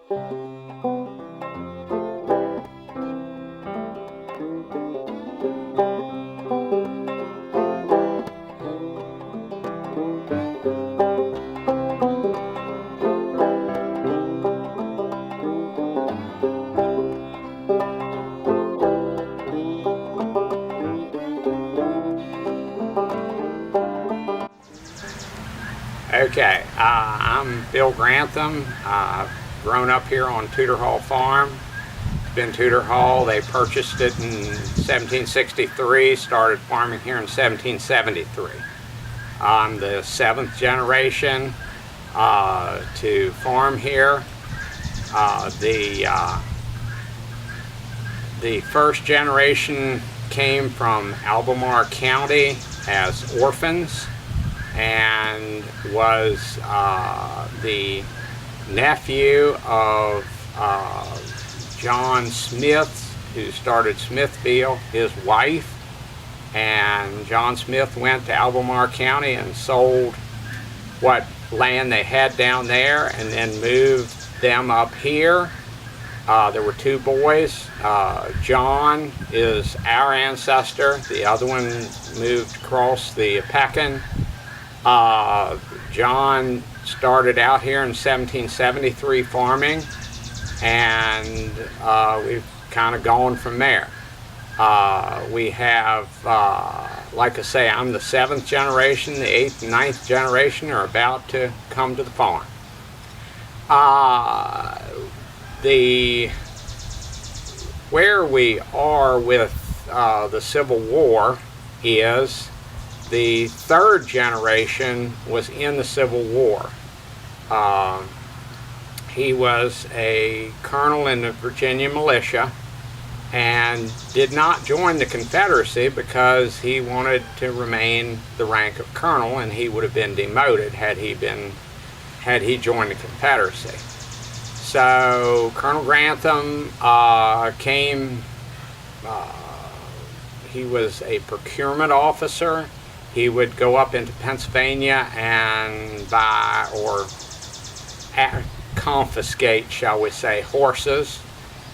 Okay, I'm Bill Grantham. I've grown up here on Tudor Hall Farm. It's been Tudor Hall. They purchased it in 1763, started farming here in 1773. I'm the 7th generation to farm here. The first generation came from Albemarle County as orphans, and was the nephew of John Smith, who started Smithfield, his wife. And John Smith went to Albemarle County and sold what land they had down there and then moved them up here. There were 2 boys. John is our ancestor. The other one moved across the Pecan. John started out here in 1773 farming, and we've kind of gone from there. We have, like I say, I'm the 7th generation. The 8th and 9th generation are about to come to the farm. Where we are with the Civil War is the 3rd generation was in the Civil War. He was a colonel in the Virginia militia and did not join the Confederacy because he wanted to remain the rank of colonel, and he would have been demoted had he joined the Confederacy. So Colonel Grantham came. He was a procurement officer. He would go up into Pennsylvania and buy or confiscate, shall we say, horses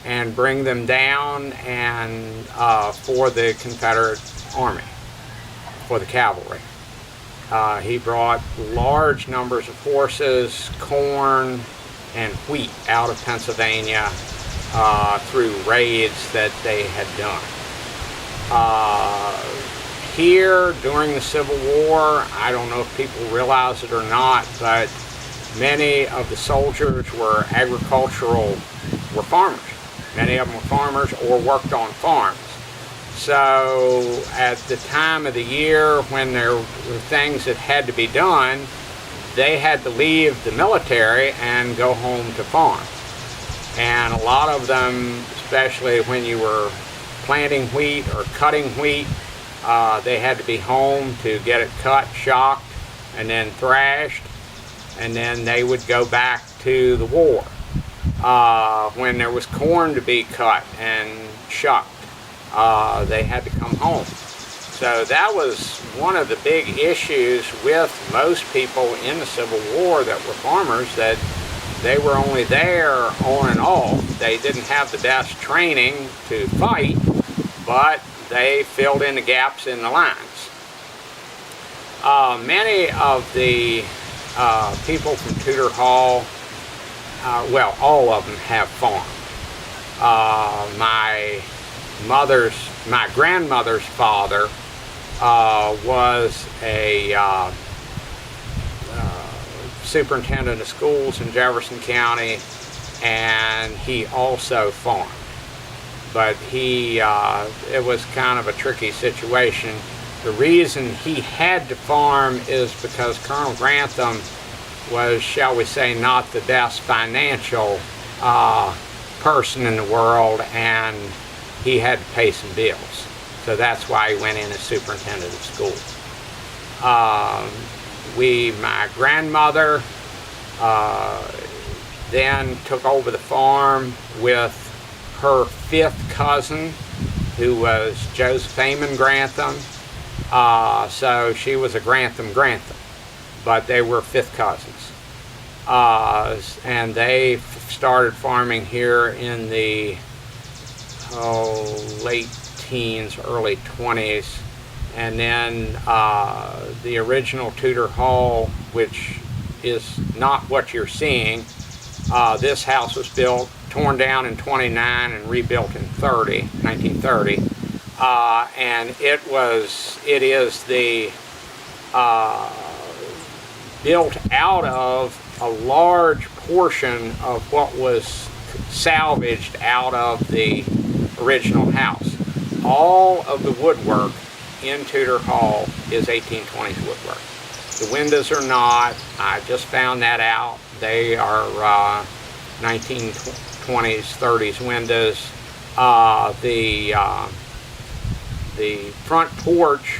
and bring them down and for the Confederate Army, for the cavalry. He brought large numbers of horses, corn, and wheat out of Pennsylvania through raids that they had done. Here during the Civil War, I don't know if people realize it or not, but many of the soldiers were farmers. Many of them were farmers or worked on farms. So at the time of the year when there were things that had to be done, they had to leave the military and go home to farm. And a lot of them, especially when you were planting wheat or cutting wheat, they had to be home to get it cut, shocked, and then thrashed, and then they would go back to the war. When there was corn to be cut and shucked, they had to come home. So that was one of the big issues with most people in the Civil War that were farmers, that they were only there on and off. They didn't have the best training to fight, but they filled in the gaps in the lines. Many of the people from Tudor Hall, well, all of them have farmed. My grandmother's father was a superintendent of schools in Jefferson County, and he also farmed. But it was kind of a tricky situation. The reason he had to farm is because Colonel Grantham was, shall we say, not the best financial person in the world, and he had to pay some bills. So that's why he went in as superintendent of school. My grandmother then took over the farm with her 5th cousin, who was Joseph Amon Grantham. So she was a Grantham, but they were 5th cousins. and they started farming here in the late teens, early 20s. And then the original Tudor Hall, which is not what you're seeing, this house was torn down in 29 and rebuilt in 1930. And it is the built out of a large portion of what was salvaged out of the original house. All of the woodwork in Tudor Hall is 1820s woodwork. The windows are not. I just found that out. They are 1920s, 30s windows. The front porch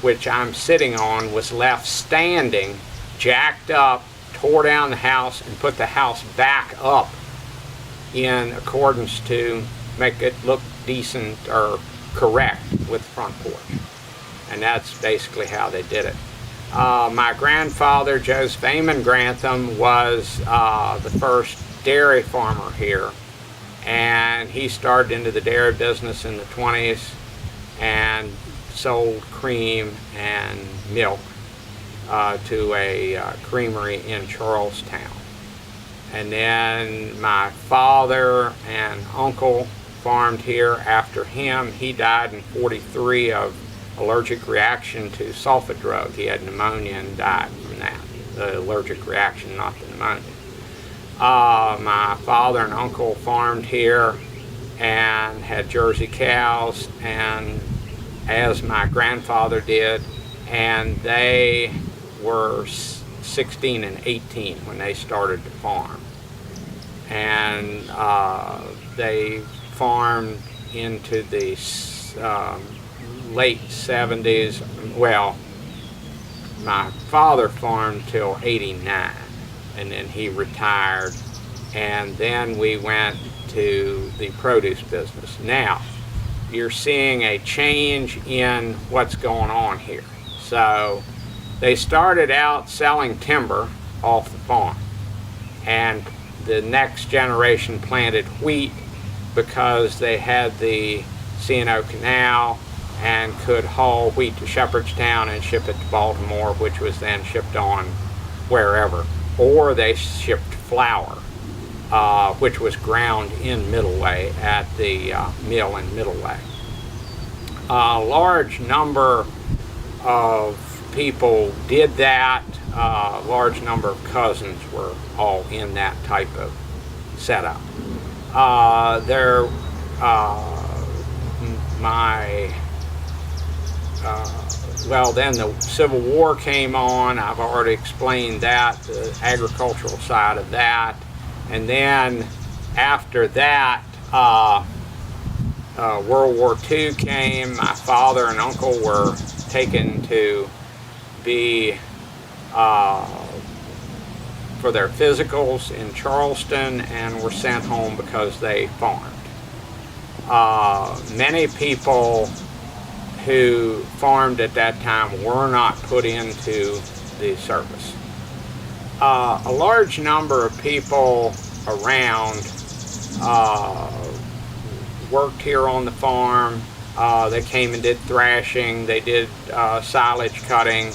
which I'm sitting on, was left standing, jacked up, tore down the house, and put the house back up in accordance to make it look decent or correct with the front porch. And that's basically how they did it. My grandfather, Joseph Amon Grantham, was the first dairy farmer here, and he started into the dairy business in the 20s and sold cream and milk to a creamery in Charlestown. And then my father and uncle farmed here after him. He died in 43 of allergic reaction to sulfa drug. He had pneumonia and died from that. The allergic reaction, not the pneumonia. My father and uncle farmed here and had Jersey cows, and as my grandfather did, and they were 16 and 18 when they started to farm. And they farmed into the late 70s. Well, my father farmed till 89, and then he retired, and then we went to the produce business. Now, you're seeing a change in what's going on here. So they started out selling timber off the farm, and the next generation planted wheat because they had the C&O Canal and could haul wheat to Shepherdstown and ship it to Baltimore, which was then shipped on wherever. Or they shipped flour, which was ground in Middleway at the mill in Middleway. A large number of people did that. A large number of cousins were all in that type of setup. Well, then the Civil War came on. I've already explained that, the agricultural side of that. And then after that, World War II came. My father and uncle were taken to be for their physicals in Charleston and were sent home because they farmed. Many people who farmed at that time were not put into the service. A large number of people around worked here on the farm. They came and did thrashing, they did silage cutting.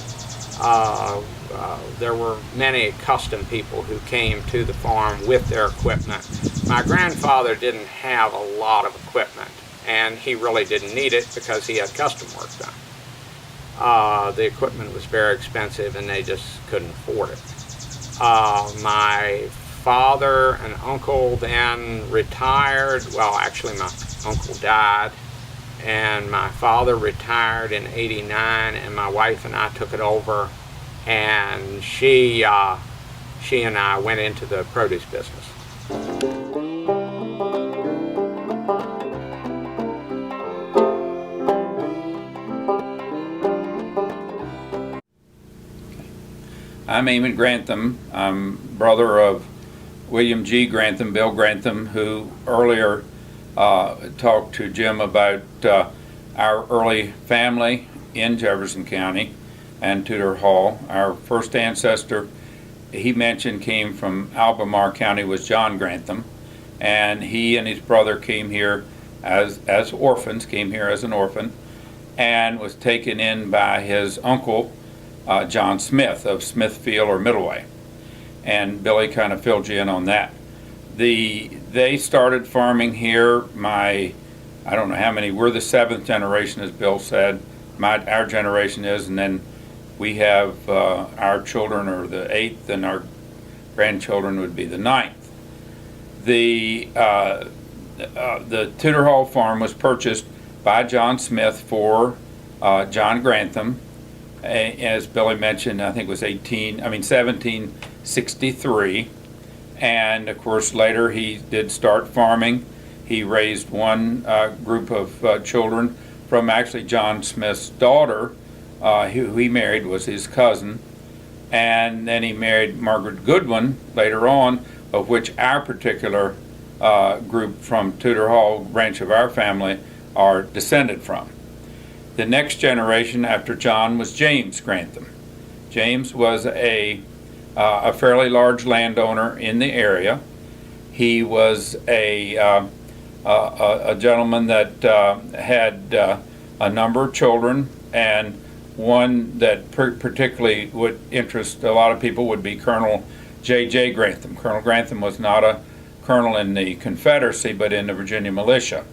There were many custom people who came to the farm with their equipment. My grandfather didn't have a lot of equipment, and he really didn't need it because he had custom work done. The equipment was very expensive and they just couldn't afford it. My father and uncle then retired. Well, actually my uncle died, and my father retired in '89, and my wife and I took it over, and she and I went into the produce business. I'm Amon Grantham. I'm brother of William G. Grantham, Bill Grantham, who earlier talked to Jim about our early family in Jefferson County and Tudor Hall. Our first ancestor he mentioned came from Albemarle County was John Grantham, and he and his brother came here as orphans, came here as an orphan, and was taken in by his uncle, John Smith of Smithfield or Middleway. And Billy kind of filled you in on that. They started farming here. I don't know how many, we're the seventh generation, as Bill said. Our generation is, and then we have our children are the eighth, and our grandchildren would be the ninth. The Tudor Hall farm was purchased by John Smith for John Grantham, as Billy mentioned. I think it was 1763, and of course later he did start farming. He raised one group of children from actually John Smith's daughter, who he married, was his cousin, and then he married Margaret Goodwin later on, of which our particular group from Tudor Hall branch of our family are descended from. The next generation after John was James Grantham. James was a fairly large landowner in the area. He was a gentleman that had a number of children, and one that particularly would interest a lot of people would be Colonel J.J. Grantham. Colonel Grantham was not a colonel in the Confederacy, but in the Virginia militia.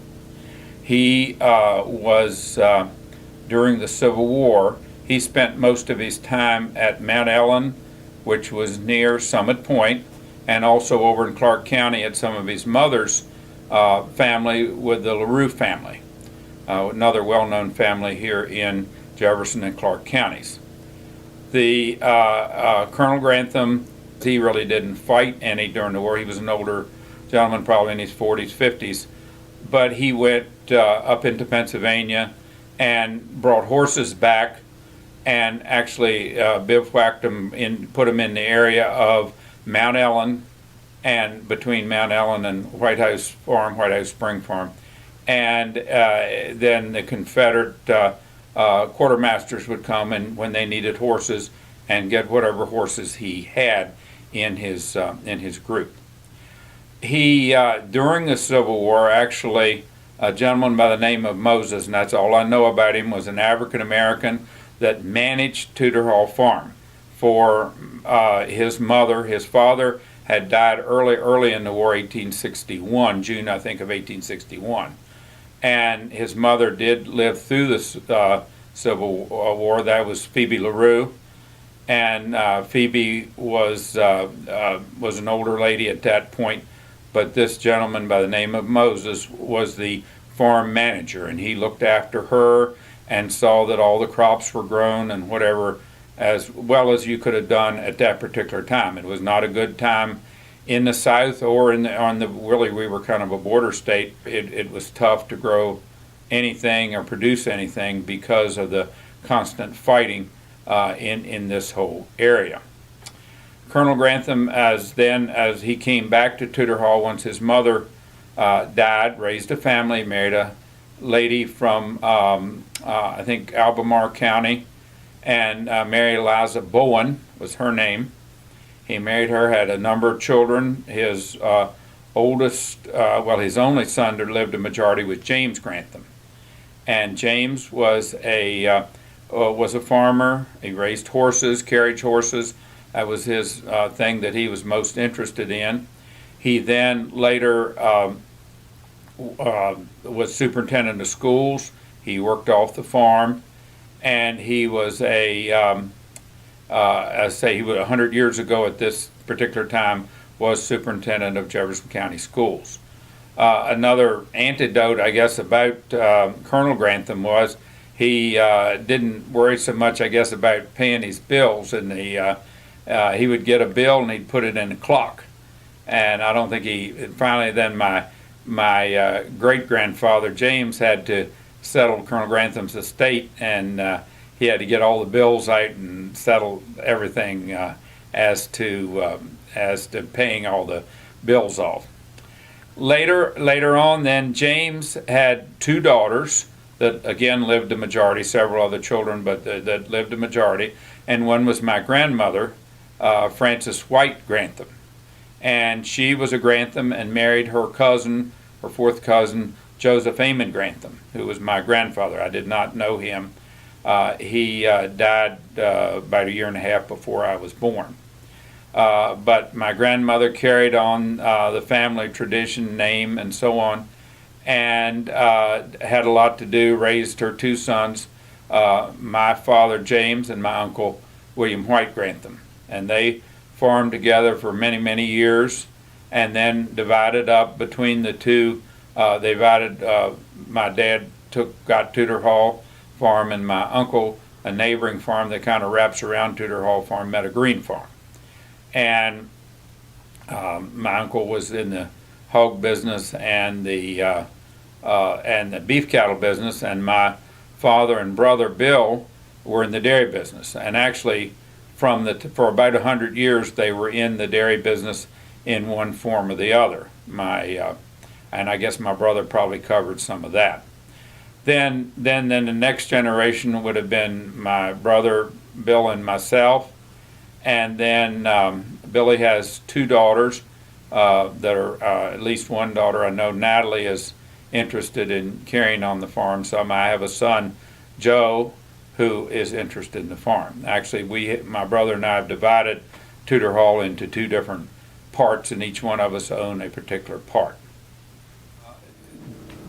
He was, during the Civil War, he spent most of his time at Mount Ellen, which was near Summit Point, and also over in Clark County at some of his mother's family with the LaRue family, another well-known family here in Jefferson and Clark counties. The Colonel Grantham, he really didn't fight any during the war. He was an older gentleman, probably in his 40s, 50s, but he went up into Pennsylvania and brought horses back and actually bivouacked them put them in the area of Mount Ellen, and between Mount Ellen and White House Spring Farm, and then the Confederate quartermasters would come, and when they needed horses, and get whatever horses he had in his group. He during the Civil War, actually, a gentleman by the name of Moses, and that's all I know about him, was an African American that managed Tudor Hall Farm for his mother. His father had died early in the war, 1861, June I think of 1861, and his mother did live through the Civil War. That was Phoebe LaRue, and Phoebe was an older lady at that point, but this gentleman by the name of Moses was the farm manager, and he looked after her and saw that all the crops were grown and whatever, as well as you could have done at that particular time. It was not a good time in the South or really, we were kind of a border state. It was tough to grow anything or produce anything because of the constant fighting in this whole area. Colonel Grantham, as he came back to Tudor Hall once his mother died, raised a family, married a lady from I think Albemarle County, and Mary Eliza Bowen was her name. He married her, had a number of children. His his only son that lived a majority was James Grantham, and James was a farmer. He raised horses, carriage horses. That was his thing that he was most interested in. He then later was superintendent of schools. He worked off the farm, and he was he was 100 years ago at this particular time, was superintendent of Jefferson County Schools. Another anecdote, I guess, about Colonel Grantham was he didn't worry so much, I guess, about paying his bills, and he would get a bill and he'd put it in a clock. And I don't think finally then my great-grandfather James had to settle Colonel Grantham's estate, and he had to get all the bills out and settle everything as to paying all the bills off. Later on, then James had two daughters that again lived a majority, several other children, but that lived a majority, and one was my grandmother, Frances White Grantham. And she was a Grantham and married her cousin, her fourth cousin, Joseph Amon Grantham, who was my grandfather. I did not know him. He died about a year and a half before I was born. But my grandmother carried on the family tradition, name, and so on, and had a lot to do, raised her two sons, my father James and my uncle William White Grantham. And they farmed together for many, many years, and then divided up between the two. They divided, my dad got Tudor Hall Farm, and my uncle a neighboring farm that kind of wraps around Tudor Hall Farm, Meadow Green Farm. And my uncle was in the hog business and the beef cattle business, and my father and brother Bill were in the dairy business. And actually, for about 100 years, they were in the dairy business in one form or the other. And I guess my brother probably covered some of that. Then the next generation would have been my brother Bill and myself. And then Billy has two daughters that are at least one daughter. I know Natalie is interested in carrying on the farm some. I have a son, Joe, who is interested in the farm. Actually, my brother and I have divided Tudor Hall into two different parts, and each one of us own a particular part.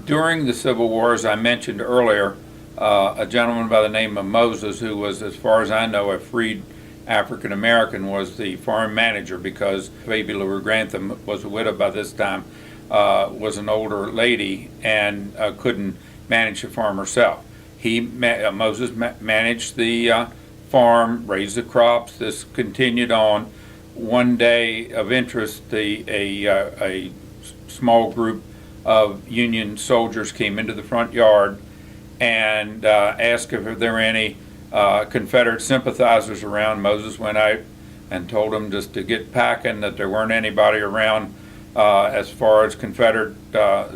During the Civil War, as I mentioned earlier, a gentleman by the name of Moses, who was, as far as I know, a freed African American, was the farm manager, because Baby Lou Grantham was a widow by this time, was an older lady and couldn't manage the farm herself. Moses managed the farm, raised the crops. This continued on. One day of interest, a small group of Union soldiers came into the front yard and asked if there were any Confederate sympathizers around. Moses went out and told them just to get packing, that there weren't anybody around as far as Confederate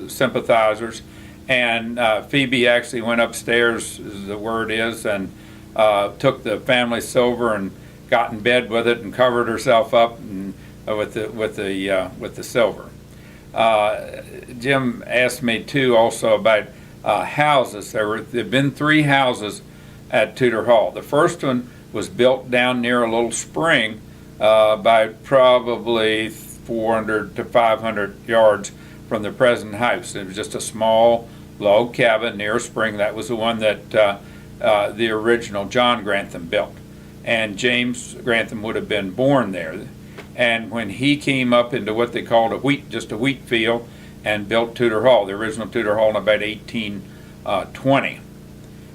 sympathizers. And Phoebe actually went upstairs, as the word is, and took the family silver and got in bed with it and covered herself up and, with the silver. Jim asked me too also about houses. There had been three houses at Tudor Hall. The first one was built down near a little spring, about probably 400 to 500 yards from the present house. It was just a small log cabin near a spring. That was the one that the original John Grantham built. And James Grantham would have been born there. And when he came up into what they called just a wheat field, and built Tudor Hall, the original Tudor Hall, in about 1820.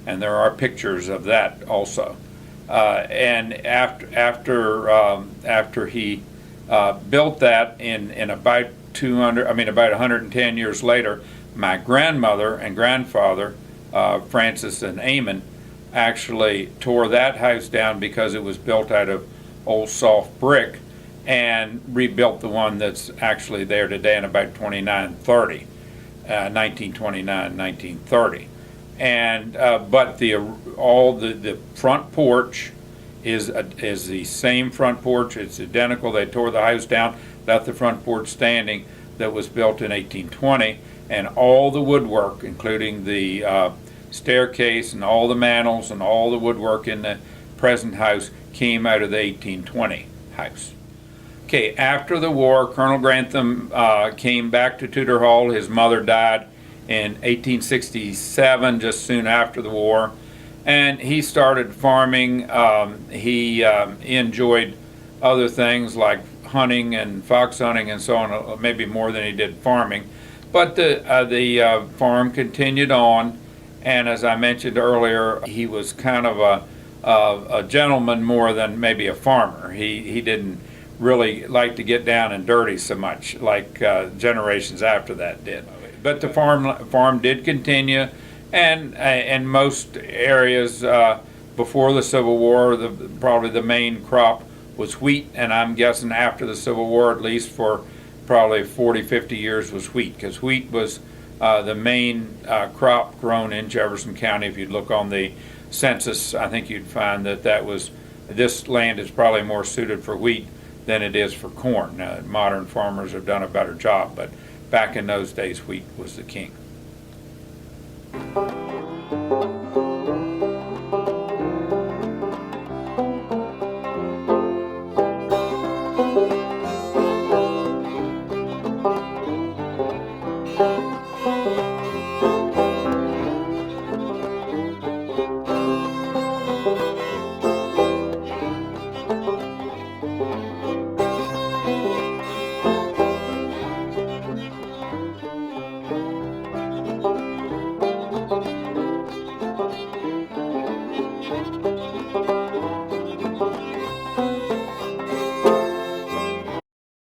And there are pictures of that also. And after he built that in about 110 years later, my grandmother and grandfather, Francis and Amon, actually tore that house down because it was built out of old soft brick, and rebuilt the one that's actually there today in about 1929-1930. And but the front porch is the same front porch. It's identical. They tore the house down, left the front porch standing, that was built in 1820, and all the woodwork, including the staircase and all the mantels and all the woodwork in the present house, came out of the 1820 house. Okay, after the war, Colonel Grantham came back to Tudor Hall. His mother died in 1867, just soon after the war, and he started farming. He enjoyed other things like hunting and fox hunting and so on, maybe more than he did farming. But the farm continued on, and as I mentioned earlier, he was kind of a gentleman more than maybe a farmer. He didn't really like to get down and dirty so much like generations after that did. But the farm did continue, and in most areas before the Civil War, probably the main crop was wheat, and I'm guessing after the Civil War, at least for probably 40, 50 years, was wheat, because wheat was the main crop grown in Jefferson County. If you look on the census, I think you'd find that was this land is probably more suited for wheat than it is for corn. Modern farmers have done a better job, but back in those days, wheat was the king.